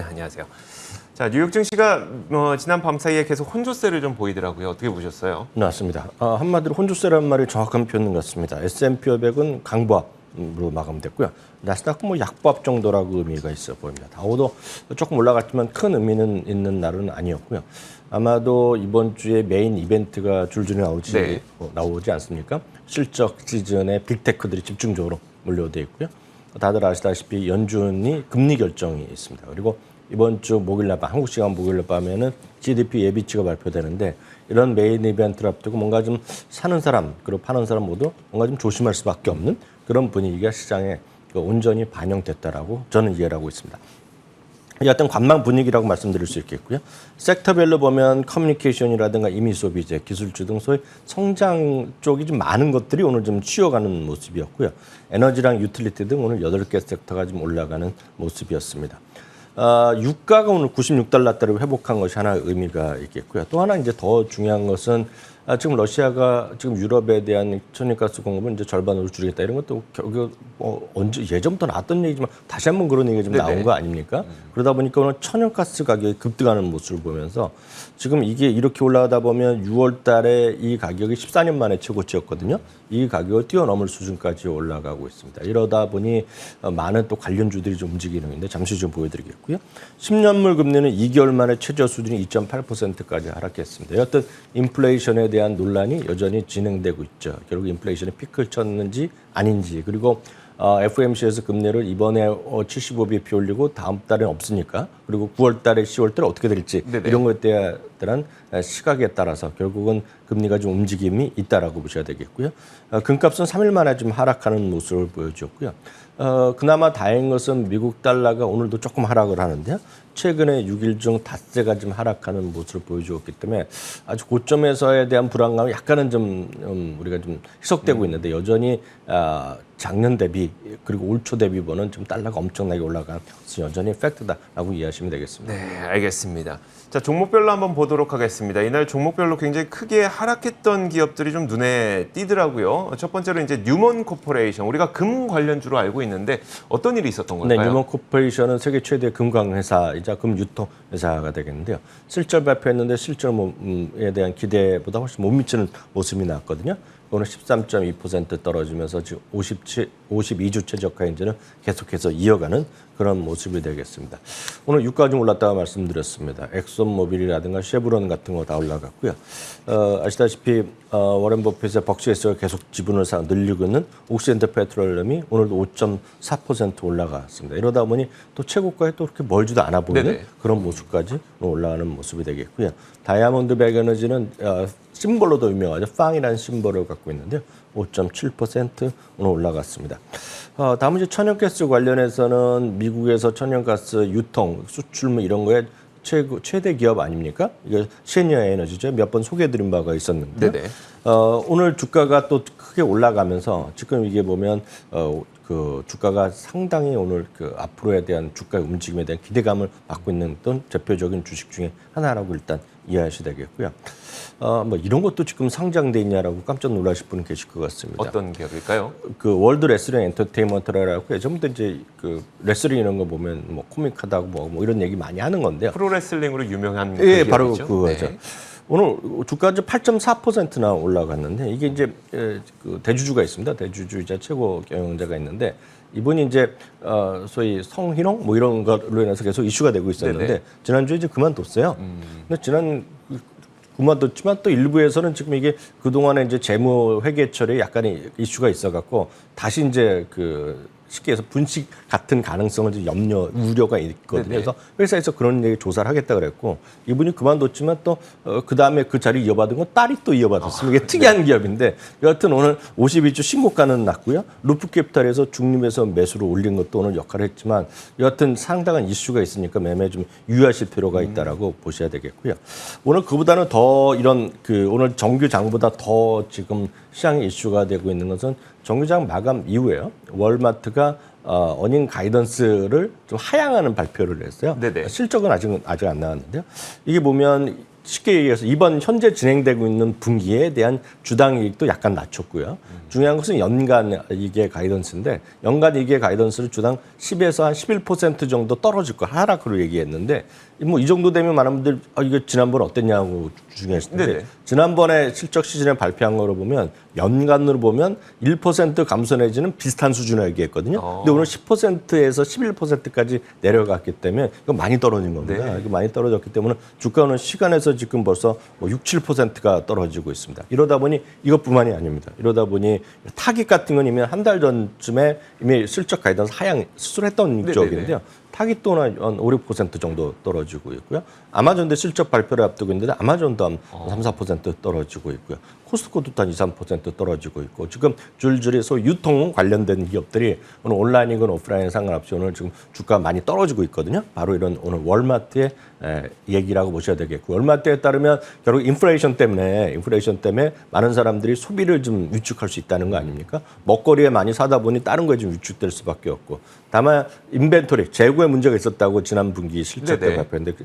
안녕하세요. 자, 뉴욕 증시가 지난 밤 사이에 계속 혼조세를 좀 보이더라고요. 어떻게 보셨어요? 네, 맞습니다. 한마디로 혼조세라는 말이 정확한 표현 같습니다. S&P 500은 강보합으로 마감됐고요. 나스닥은 약보합 정도라고 의미가 있어 보입니다. 다우도 조금 올라갔지만 큰 의미는 있는 날은 아니었고요. 아마도 이번 주에 메인 이벤트가 줄줄이 나오지 않습니까? 실적 시즌에 빅테크들이 집중적으로 몰려돼 있고요. 다들 아시다시피 연준이 금리 결정이 있습니다. 그리고 이번 주 목요일 밤, 한국 시간 목요일 밤에는 GDP 예비치가 발표되는데 이런 메인 이벤트를 앞두고 뭔가 좀 사는 사람 그리고 파는 사람 모두 뭔가 좀 조심할 수밖에 없는 그런 분위기가 시장에 온전히 반영됐다라고 저는 이해를 하고 있습니다. 어떤 관망 분위기라고 말씀드릴 수 있겠고요. 섹터별로 보면 커뮤니케이션이라든가 이미 소비재, 기술주 등 소위 성장 쪽이 좀 많은 것들이 오늘 좀 쉬어가는 모습이었고요. 에너지랑 유틸리티 등 오늘 8개 섹터가 좀 올라가는 모습이었습니다. 유가가 오늘 96달러대로 회복한 것이 하나 의미가 있겠고요. 또 하나 이제 더 중요한 것은 지금 러시아가 지금 유럽에 대한 천연가스 공급을 이제 절반으로 줄이겠다 이런 것도 결국 언제 예전부터 나왔던 얘기지만 다시 한번 그런 얘기가 좀 나온 거 아닙니까? 그러다 보니까 오늘 천연가스 가격이 급등하는 모습을 보면서 지금 이게 이렇게 올라가다 보면 6월 달에 이 가격이 14년 만에 최고치였거든요. 이 가격을 뛰어넘을 수준까지 올라가고 있습니다. 이러다 보니 많은 또 관련주들이 좀 움직이는 건데 잠시 좀 보여드리겠고요. 10년물 금리는 2개월 만에 최저 수준이 2.8%까지 하락했습니다. 여하튼 인플레이션에 대한 논란이 여전히 진행되고 있죠. 결국 인플레이션이 피크를 쳤는지 아닌지 그리고 FOMC에서 금리를 이번에 75bp 올리고 다음 달엔 없으니까 그리고 9월 달에 10월 달에 어떻게 될지 이런 것에 대한 시각에 따라서 결국은 금리가 좀 움직임이 있다라고 보셔야 되겠고요. 금값은 3일 만에 좀 하락하는 모습을 보여주었고요. 그나마 다행인 것은 미국 달러가 오늘도 조금 하락을 하는데요. 최근에 6일 중 닷새가 좀 하락하는 모습을 보여주었기 때문에 아주 고점에서에 대한 불안감이 약간은 좀 우리가 좀 희석되고 있는데 여전히 작년 대비 그리고 올 초 대비 보는 좀 달러가 엄청나게 올라간 것은 여전히 팩트다라고 이해하시면 되겠습니다. 네, 알겠습니다. 자, 종목별로 한번 보도록 하겠습니다. 이날 종목별로 굉장히 크게 하락했던 기업들이 좀 눈에 띄더라고요. 첫 번째로 이제 뉴먼 코퍼레이션, 우리가 금 관련주로 알고 있는데 어떤 일이 있었던 걸까요? 네, 뉴먼 코퍼레이션은 세계 최대 금광 회사이자 금 유통 회사가 되겠는데요. 실적 발표했는데 실적에 대한 기대보다 훨씬 못 미치는 모습이 나왔거든요. 오늘 13.2% 떨어지면서 지금 52주 최저가 현재는 계속해서 이어가는 그런 모습이 되겠습니다. 오늘 유가 좀 올랐다고 말씀드렸습니다. 엑손모빌이라든가 쉐브론 같은 거 다 올라갔고요. 아시다시피 워렌 버핏의 벅시에서 계속 지분을 늘리고 있는 옥시덴탈 페트롤륨이 오늘도 5.4% 올라갔습니다. 이러다 보니 또 최고가에 또 그렇게 멀지도 않아 보이는 그런 모습까지 올라가는 모습이 되겠고요. 다이아몬드 백에너지는 심벌로도 유명하죠. 팡이라는 심벌을 갖고 있는데요. 5.7% 오늘 올라갔습니다. 다음은 이제 천연가스 관련해서는 미국에서 천연가스 유통, 수출 뭐 이런 거에 최대 기업 아닙니까? 이거 시니어 에너지죠. 몇 번 소개해드린 바가 있었는데 오늘 주가가 또 크게 올라가면서 지금 이게 보면 그 주가가 상당히 오늘 그 앞으로에 대한 주가의 움직임에 대한 기대감을 갖고 있는 어떤 대표적인 주식 중에 하나라고 일단 이해하셔야 되겠고요. 뭐 이런 것도 지금 상장돼 있냐라고 깜짝 놀라실 분은 계실 것 같습니다. 어떤 기업일까요? 그 월드 레슬링 엔터테인먼트라고 예전부터 이제 그 레슬링 이런 거 보면 뭐 코믹하다고 뭐 이런 얘기 많이 하는 건데요. 프로레슬링으로 유명한 예, 그 바로 기업이죠? 그거죠. 네. 오늘 주가가 8.4%나 올라갔는데 이게 이제 그 대주주가 있습니다. 대주주이자 최고 경영자가 있는데 이분이 이제 소위 성희롱 뭐 이런 걸로 인해서 계속 이슈가 되고 있었는데 지난주에 이제 그만뒀어요. 근데 그만뒀지만 또 일부에서는 지금 이게 그동안에 이제 재무 회계 처리에 약간의 이슈가 있어갖고 다시 이제 쉽게 해서 분식 같은 가능성을 좀 우려가 있거든요. 그래서 회사에서 그런 얘기 조사를 하겠다 그랬고 이분이 그만뒀지만 또 그 다음에 그 자리 이어받은 건 딸이 또 이어받았습니다. 이게 특이한 기업인데 여하튼 오늘 52주 신고가는 났고요. 루프캐피탈에서 중립에서 매수를 올린 것도 오늘 역할을 했지만 여하튼 상당한 이슈가 있으니까 매매 좀 유의하실 필요가 있다라고 보셔야 되겠고요. 오늘 그보다는 더 이런 오늘 정규장보다 더 지금 시장에 이슈가 되고 있는 것은 정규장 마감 이후에요. 월마트가 어닝 가이던스를 좀 하향하는 발표를 했어요. 실적은 아직 안 나왔는데요. 이게 보면 쉽게 얘기해서 이번 현재 진행되고 있는 분기에 대한 주당 이익도 약간 낮췄고요. 중요한 것은 연간 이익의 가이던스인데 연간 이익의 가이던스를 주당 10에서 한 11% 정도 떨어질 거 하락으로 얘기했는데 뭐 이 정도 되면 많은 분들 이거 지난번 어땠냐고 중요했을 텐데 네네. 지난번에 실적 시즌에 발표한 거로 보면 연간으로 보면 1% 감소 내지는 비슷한 수준을 얘기했거든요. 근데 오늘 10%에서 11%까지 내려갔기 때문에 이거 많이 떨어진 겁니다. 네. 이거 많이 떨어졌기 때문에 주가는 시간에서 지금 벌써 뭐 6, 7%가 떨어지고 있습니다. 이러다 보니 이것뿐만이 아닙니다. 이러다 보니 타깃 같은 건 이미 한 달 전쯤에 이미 실적 가이던스 하향 수술했던 네네네. 쪽인데요. 타깃도 한 5, 6% 정도 떨어지고 있고요. 아마존도 실적 발표를 앞두고 있는데 아마존도 한 3, 4% 떨어지고 있고요. 코스트코도 한 2, 3% 떨어지고 있고 지금 줄줄이 소위 유통 관련된 기업들이 오늘 온라인이건 오프라인 상관없이 오늘 지금 주가 많이 떨어지고 있거든요. 바로 이런 오늘 월마트의 얘기라고 보셔야 되겠고 월마트에 따르면 결국 인플레이션 때문에 많은 사람들이 소비를 좀 위축할 수 있다는 거 아닙니까? 먹거리에 많이 사다 보니 다른 거에 좀 위축될 수밖에 없고 다만 인벤토리 재고에 문제가 있었다고 지난 분기 실적 때 네네. 발표했는데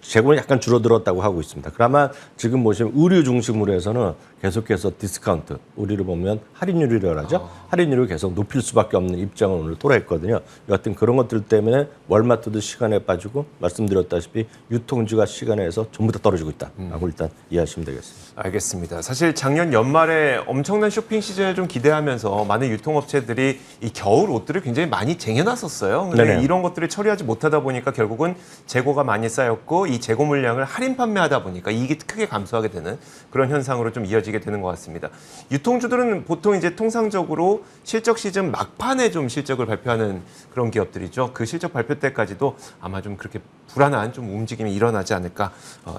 재고는 약간 줄어들었다고 하고 있습니다. 그러나 지금 보시면 의류 중심으로 해서는 계속해서 디스카운트, 우리를 보면 할인율이라고 하죠. 할인율을 계속 높일 수밖에 없는 입장을 오늘 토로했거든요. 여하튼 그런 것들 때문에 월마트도 시간에 빠지고 말씀드렸다시피 유통주가 시간에서 전부 다 떨어지고 있다라고 일단 이해하시면 되겠습니다. 알겠습니다. 사실 작년 연말에 엄청난 쇼핑 시즌을 좀 기대하면서 많은 유통업체들이 이 겨울 옷들을 굉장히 많이 쟁여놨었어요. 근데 네네. 이런 것들을 처리하지 못하다 보니까 결국은 재고가 많이 쌓였고 이 재고 물량을 할인 판매하다 보니까 이익이 크게 감소하게 되는 그런 현상으로 좀 이어지게 되는 것 같습니다. 유통주들은 보통 이제 통상적으로 실적 시즌 막판에 좀 실적을 발표하는 그런 기업들이죠. 그 실적 발표 때까지도 아마 좀 그렇게 불안한 좀 움직임이 일어나지 않을까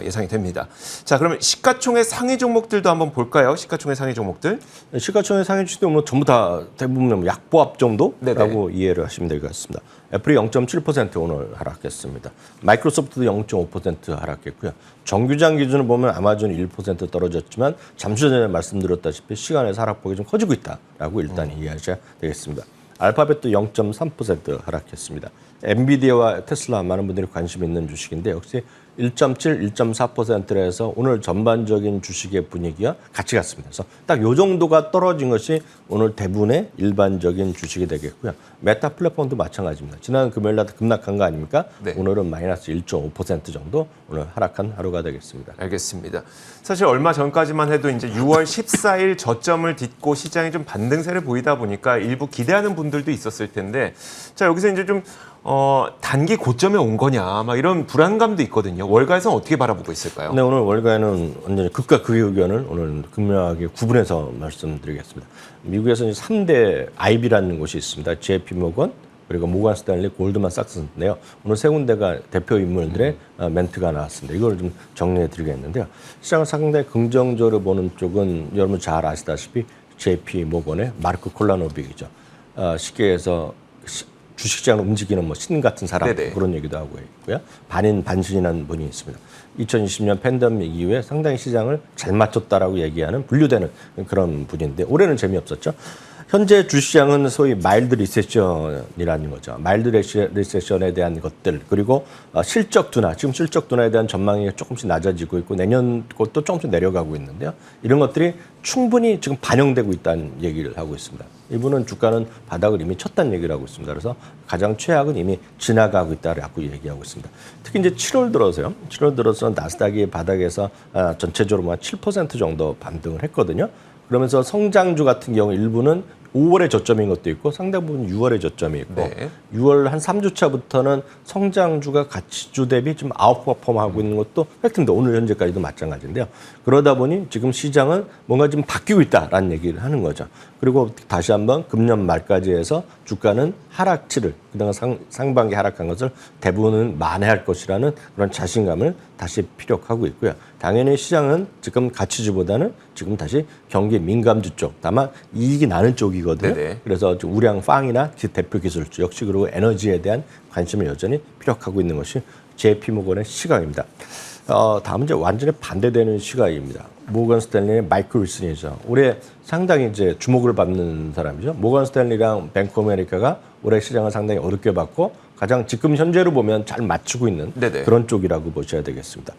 예상이 됩니다. 자, 그러면 시가총액 상위 종목들도 한번 볼까요? 시가총액 상위 종목들. 시가총액 상위 주식도 오늘 전부 다 대부분 약보합 정도라고 네네. 이해를 하시면 될 것 같습니다. 애플이 0.7% 오늘 하락했습니다. 마이크로소프트도 0.5% 하락했고요. 정규장 기준으로 보면 아마존이 1% 떨어졌지만 잠시 전에 말씀드렸다시피 시간에서 하락폭이 좀 커지고 있다라고 일단 이해하셔야 되겠습니다. 알파벳도 0.3% 하락했습니다. 엔비디아와 테슬라 많은 분들이 관심 있는 주식인데 역시 1.7, 1.4%에서 오늘 전반적인 주식의 분위기와 같이 갔습니다. 그래서 딱 요 정도가 떨어진 것이 오늘 대부분의 일반적인 주식이 되겠고요. 메타 플랫폼도 마찬가지입니다. 지난 금요일 날 급락한 거 아닙니까? 네. 오늘은 마이너스 1.5% 정도 오늘 하락한 하루가 되겠습니다. 알겠습니다. 사실 얼마 전까지만 해도 이제 6월 14일 저점을 딛고 시장이 좀 반등세를 보이다 보니까 일부 기대하는 분들도 있었을 텐데 자, 여기서 이제 좀 단기 고점에 온 거냐 막 이런 불안감도 있거든요. 월가에서는 어떻게 바라보고 있을까요? 네, 오늘 월가에는 완전히 극과 극의 의견을 오늘 극명하게 구분해서 말씀드리겠습니다. 미국에서는 3대 IB라는 곳이 있습니다. JP 모건, 그리고 모건 스탠리, 골드만삭스인데요. 오늘 세 군데가 대표 인물들의 멘트가 나왔습니다. 이걸 좀 정리해 드리겠는데요. 시장을 상당히 긍정적으로 보는 쪽은 여러분 잘 아시다시피 JP 모건의 마르크 콜라노빅이죠. 쉽게 해서 주식시장을 움직이는 뭐 신 같은 사람 네네. 그런 얘기도 하고 있고요. 반인 반신이라는 분이 있습니다. 2020년 팬데믹 이후에 상당히 시장을 잘 맞췄다라고 얘기하는 분류되는 그런 분인데 올해는 재미없었죠. 현재 주시장은 소위 마일드 리세션이라는 거죠. 마일드 리세션에 대한 것들 그리고 실적 둔화, 지금 실적 둔화에 대한 전망이 조금씩 낮아지고 있고 내년 것도 조금씩 내려가고 있는데요. 이런 것들이 충분히 지금 반영되고 있다는 얘기를 하고 있습니다. 이분은 주가는 바닥을 이미 쳤다는 얘기를 하고 있습니다. 그래서 가장 최악은 이미 지나가고 있다라고 얘기하고 있습니다. 특히 이제 7월 들어서 나스닥이 바닥에서 전체적으로 7% 정도 반등을 했거든요. 그러면서 성장주 같은 경우 일부는 5월에 저점인 것도 있고 상당 부분 6월에 저점이 있고 네. 6월 한 3주 차부터는 성장주가 가치주 대비 좀 아웃퍼폼하고 있는 것도 팩트인데 오늘 현재까지도 마찬가지인데요. 그러다 보니 지금 시장은 뭔가 좀 바뀌고 있다라는 얘기를 하는 거죠. 그리고 다시 한번 금년 말까지 해서 주가는 하락치를 그동안 상반기 하락한 것을 대부분은 만회할 것이라는 그런 자신감을 다시 피력하고 있고요. 당연히 시장은 지금 가치주보다는 지금 다시 경기 민감주 쪽, 다만 이익이 나는 쪽이거든요. 네네. 그래서 우량 빵이나 대표 기술주 역시 그리고 에너지에 대한 관심을 여전히 피력하고 있는 것이 JP모건의 시각입니다. 다음은 이제 완전히 반대되는 시각입니다. 모건 스탠리의 마이클 윌슨이죠. 올해 상당히 이제 주목을 받는 사람이죠. 모건 스탠리랑 뱅크 오브 아메리카가 올해 시장을 상당히 어렵게 봤고 가장 지금 현재로 보면 잘 맞추고 있는 네네. 그런 쪽이라고 보셔야 되겠습니다.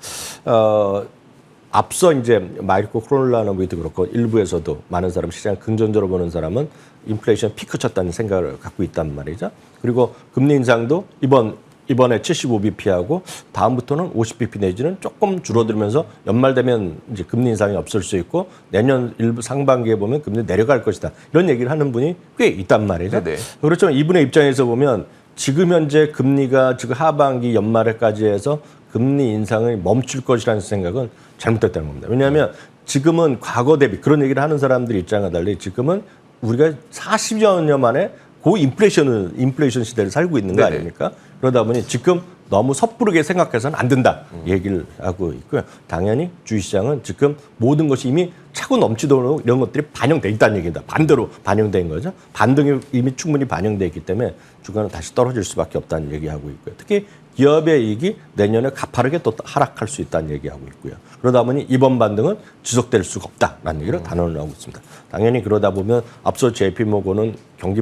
앞서 이제 마이크로 코로나노미도 그렇고 일부에서도 많은 사람 시장 긍정적으로 보는 사람은 인플레이션 피크 쳤다는 생각을 갖고 있단 말이죠. 그리고 금리 인상도 이번에 75bp하고 다음부터는 50bp 내지는 조금 줄어들면서 연말 되면 이제 금리 인상이 없을 수 있고 내년 일부 상반기에 보면 금리 내려갈 것이다. 이런 얘기를 하는 분이 꽤 있단 말이죠. 네네. 그렇지만 이분의 입장에서 보면 지금 현재 금리가 지금 하반기 연말에까지 해서 금리 인상을 멈출 것이라는 생각은 잘못됐다는 겁니다. 왜냐하면 지금은 과거 대비 그런 얘기를 하는 사람들 입장과 달리 지금은 우리가 40여 년 만에 인플레이션 시대를 살고 있는 거 네네. 아닙니까? 그러다 보니 지금 너무 섣부르게 생각해서는 안 된다 얘기를 하고 있고요. 당연히 주식시장은 지금 모든 것이 이미 차고 넘치도록 이런 것들이 반영돼 있다는 얘기입니다. 반대로 반영된 거죠. 반등이 이미 충분히 반영돼 있기 때문에 주가는 다시 떨어질 수밖에 없다는 얘기하고 있고요. 특히 기업의 이익이 내년에 가파르게 또 하락할 수 있다는 얘기하고 있고요. 그러다 보니 이번 반등은 지속될 수가 없다라는 얘기를 단언을 하고 있습니다. 당연히 그러다 보면 앞서 JP모건은 경기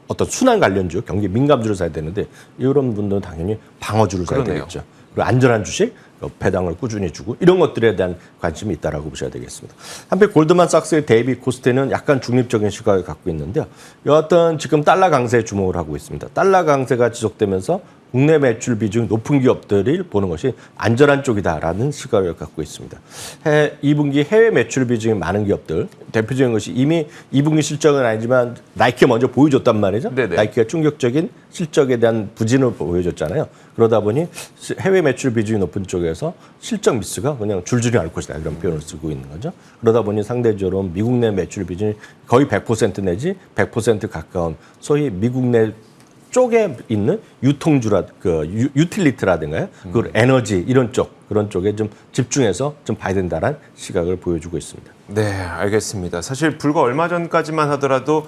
어떤 순환 관련주, 경기 민감주를 사야 되는데 이런 분들은 당연히 방어주를 사야 그러네요. 되겠죠. 그리고 안전한 주식, 배당을 꾸준히 주고 이런 것들에 대한 관심이 있다라고 보셔야 되겠습니다. 한편 골드만삭스의 데이비 코스트는 약간 중립적인 시각을 갖고 있는데요. 여하튼 지금 달러 강세에 주목을 하고 있습니다. 달러 강세가 지속되면서 국내 매출 비중이 높은 기업들을 보는 것이 안전한 쪽이다라는 시각을 갖고 있습니다. 2분기 해외 매출 비중이 많은 기업들, 대표적인 것이 이미 2분기 실적은 아니지만 나이키가 먼저 보여줬단 말이죠. 네네. 나이키가 충격적인 실적에 대한 부진을 보여줬잖아요. 그러다 보니 해외 매출 비중이 높은 쪽에서 실적 미스가 그냥 줄줄이 날 것이다 이런 표현을 쓰고 있는 거죠. 그러다 보니 상대적으로 미국 내 매출 비중이 거의 100% 내지 100% 가까운 소위 미국 내 쪽에 있는 유통주라 유틸리티라든가요, 그 에너지 이런 쪽 그런 쪽에 좀 집중해서 좀 봐야 된다는 시각을 보여주고 있습니다. 네, 알겠습니다. 사실 불과 얼마 전까지만 하더라도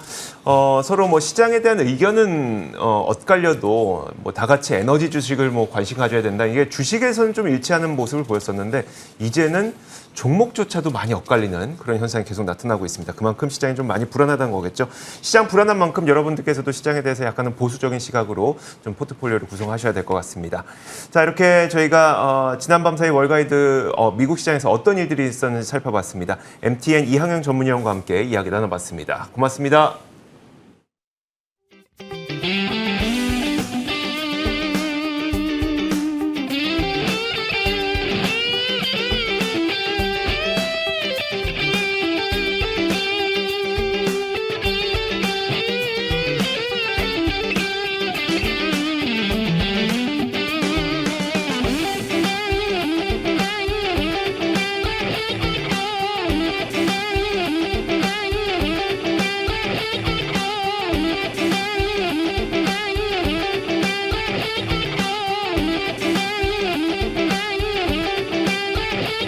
서로 뭐 시장에 대한 의견은 엇갈려도 뭐 다 같이 에너지 주식을 뭐 관심 가져야 된다. 이게 주식에서는 좀 일치하는 모습을 보였었는데 이제는 종목조차도 많이 엇갈리는 그런 현상이 계속 나타나고 있습니다. 그만큼 시장이 좀 많이 불안하다는 거겠죠. 시장 불안한 만큼 여러분들께서도 시장에 대해서 약간은 보수적인 시각으로 좀 포트폴리오를 구성하셔야 될 것 같습니다. 자, 이렇게 저희가 지난 밤 사이 월가이드 미국 시장에서 어떤 일들이 있었는지 살펴봤습니다. MTN 이항영 전문위원과 함께 이야기 나눠봤습니다. 고맙습니다.